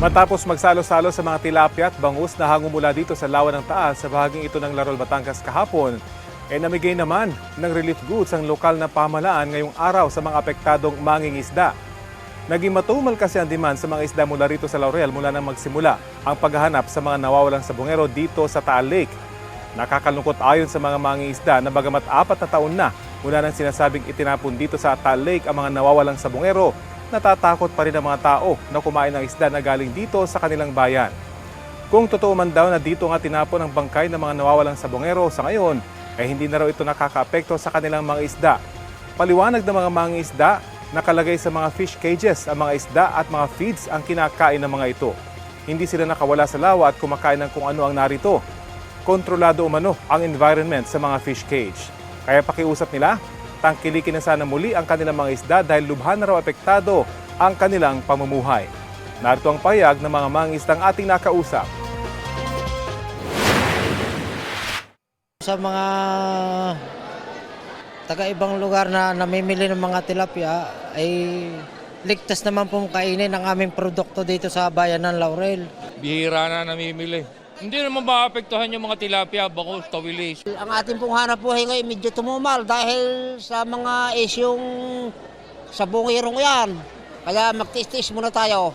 Matapos magsalo-salo sa mga tilapia at bangus na hango mula dito sa Lawa ng Taal sa bahaging ito ng Larol, Batangas kahapon, namigay naman ng relief goods ang lokal na pamahalaan ngayong araw sa mga apektadong mangingisda. Naging matumal kasi ang demand sa mga isda mula rito sa Laurel mula nang magsimula ang paghahanap sa mga nawawalang sabongero dito sa Taal Lake. Nakakalungkot ayon sa mga mangingisda na bagamat 4 na taon na mula nang sinasabing itinapon dito sa Taal Lake ang mga nawawalang sabongero, natatakot pa rin ang mga tao na kumain ng isda na galing dito sa kanilang bayan. Kung totoo man daw na dito nga tinapon ang bangkay ng mga nawawalang sabongero sa ngayon, hindi na raw ito nakakaapekto sa kanilang mga isda. Paliwanag ng mga mangingisda, nakalagay sa mga fish cages ang mga isda at mga feeds ang kinakain ng mga ito. Hindi sila nakawala sa lawa at kumakain ng kung ano ang narito. Kontrolado umano ang environment sa mga fish cage. Kaya pakiusap nila, tangkilikin na sana muli ang kanilang mga isda dahil lubhan na raw apektado ang kanilang pamumuhay. Narito ang payag ng mga mangingisdang ating nakausap. Sa mga taga-ibang lugar na namimili ng mga tilapia ay ligtas naman pong kainin ang aming produkto dito sa bayan ng Laurel. Bihira na namimili. Hindi naman maapektuhan yung mga tilapia, bangus, tawilis. Ang ating pong hanap buhay ngayon medyo tumumal dahil sa mga isyong sabongirong yan. Kaya magtiis-tiis muna tayo.